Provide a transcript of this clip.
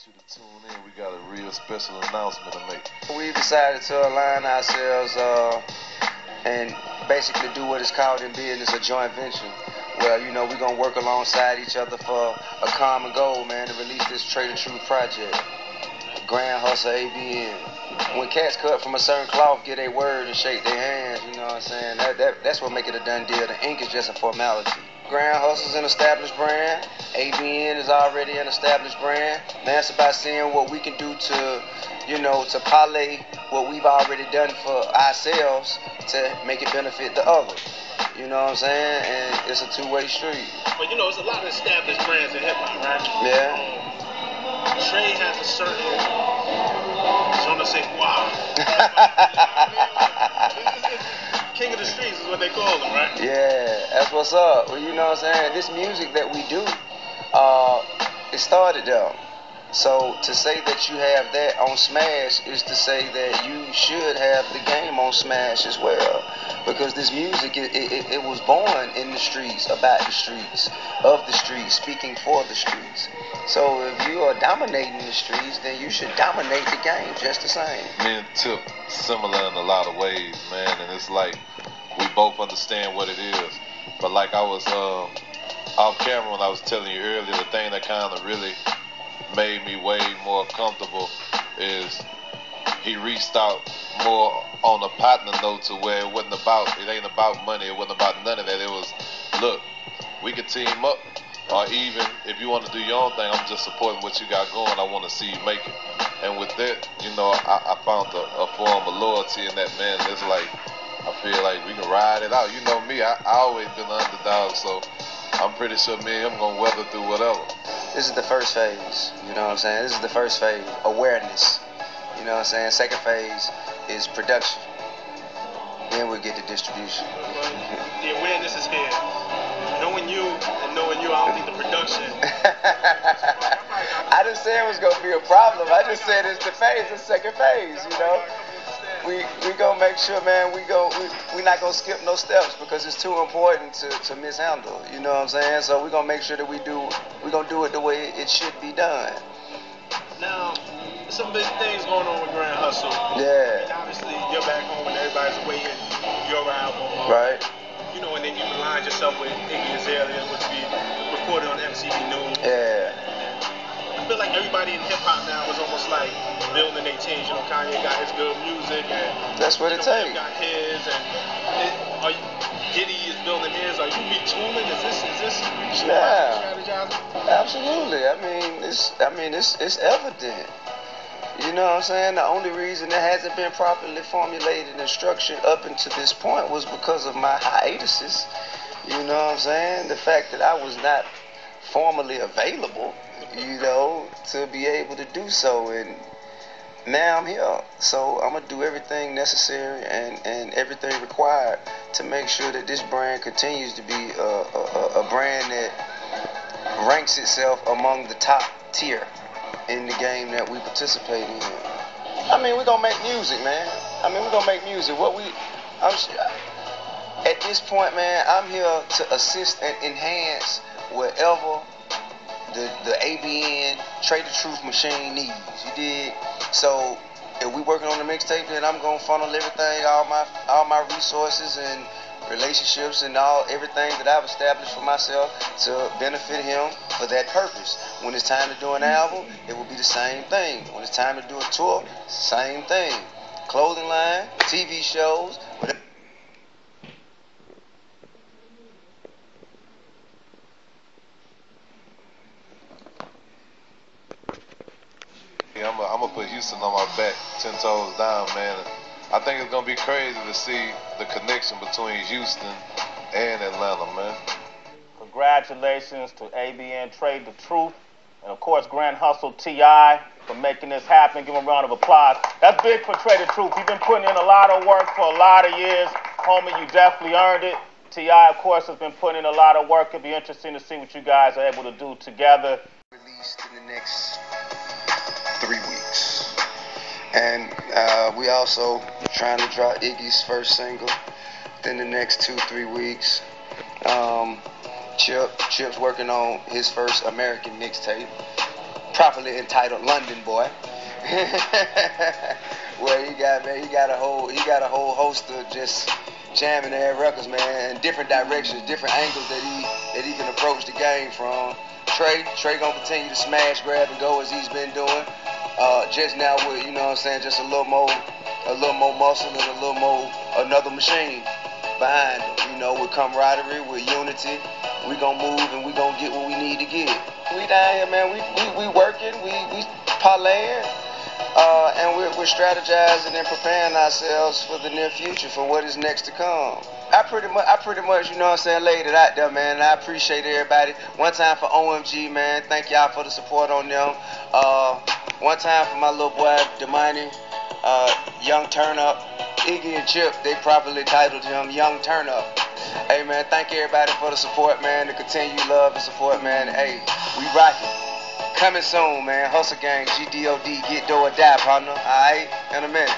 want you to tune in. We got a real special announcement to make. We decided to align ourselves and basically do what is called in business a joint venture. Well, you know, we're going to work alongside each other for a common goal, man, to release this Trae the Truth project. Grand Hustle ABN. When cats cut from a certain cloth, get a word and shake their hands, you know what I'm saying? That's what make it a done deal. The ink is just a formality. Grand Hustle's an established brand. ABN is already an established brand. Man, it's about seeing what we can do to, you know, to parlay what we've already done for ourselves to make it benefit the other. You know what I'm saying? And it's a two-way street. But you know, it's a lot of established brands in hip-hop, right? Yeah. Trae has a certain, so I'm gonna say, wow. King of the streets is what they call him, right? Yeah, that's what's up. Well, you know what I'm saying? This music that we do, it started there. So to say that you have that on Smash is to say that you should have the game on Smash as well. Because this music, it was born in the streets, about the streets, of the streets, speaking for the streets. So if you are dominating the streets, then you should dominate the game just the same. Me and Tip similar in a lot of ways, man, and it's like we both understand what it is. But like I was off camera when I was telling you earlier, the thing that kind of really made me way more comfortable is he reached out more on a partner note to where it ain't about money, it wasn't about none of that. It was, look, we can team up, or even if you want to do your own thing, I'm just supporting what you got going. I want to see you make it. And with that, you know, I found a form of loyalty in that, man. It's like, I feel like we can ride it out. You know me, I always been the underdog, so I'm pretty sure me and him gonna weather through whatever. This is the first phase, you know what I'm saying? This is the first phase, awareness. You know what I'm saying? Second phase is production. Then we'll get to distribution. The awareness is here. Knowing you, I don't think the production. I didn't say it was gonna be a problem. I just said it's the phase, the second phase, you know? We gonna make sure, man, we not gonna skip no steps because it's too important to mishandle. You know what I'm saying? So we're gonna make sure that we're gonna do it the way it should be done. Now, some big things going on with Grand Hustle. Yeah. And obviously, you're back home and everybody's waiting your album. Right. You know, and then you aligned yourself with Iggy Azalea, which we reported on MTV News. Yeah. I feel like everybody in hip-hop now is almost like building their teams. You know, Kanye got his good music. And that's what it takes. Got his. And Diddy is building his. Are you retooling? Is this strategizing? Absolutely. I mean, it's evident. You know what I'm saying? The only reason it hasn't been properly formulated and structured up until this point was because of my hiatuses. You know what I'm saying? The fact that I was not formally available, you know, to be able to do so. And now I'm here. So I'm going to do everything necessary and everything required to make sure that this brand continues to be a brand that ranks itself among the top tier in the game that we participate in. I mean, we're going to make music, man. We're going to make music. At this point, man, I'm here to assist and enhance whatever the ABN Trae the Truth machine needs. You dig? So if we working on the mixtape, then I'm gonna funnel everything, all my resources and relationships and everything that I've established for myself to benefit him for that purpose. When it's time to do an album, it will be the same thing. When it's time to do a tour, same thing. Clothing line, TV shows, whatever. I'm gonna put Houston on my back, 10 toes down, man. I think it's gonna be crazy to see the connection between Houston and Atlanta, man. Congratulations to ABN Trae the Truth, and of course Grand Hustle T.I. for making this happen. Give him a round of applause. That's big for Trae the Truth. He's been putting in a lot of work for a lot of years. Homie, you definitely earned it. T.I., of course, has been putting in a lot of work. It'll be interesting to see what you guys are able to do together. Released in the next 3 weeks. And we also trying to drop Iggy's first single within the next 2-3 weeks. Chip's working on his first American mixtape. properly entitled London Boy. Where he got a whole host of just jamming their records, man, in different directions, different angles that he can approach the game from. Trae gonna continue to smash, grab, and go as he's been doing. Just now with, you know what I'm saying, just a little more muscle and another machine behind him. You know, with camaraderie, with unity, we gonna move and we gonna get what we need to get. We down here, man. We working, we parlaying, and we're strategizing and preparing ourselves for the near future, for what is next to come. I pretty much, you know what I'm saying, laid it out there, man. And I appreciate everybody. One time for OMG, man. Thank y'all for the support on them. One time for my little boy, Damani, Young Turn Up. Iggy and Chip, they properly titled him Young Turn Up. Hey, man, thank everybody for the support, man. The continued love and support, man. Hey, we rocking. Coming soon, man. Hustle Gang, GDOD, get do or die, partner. All right? In a minute.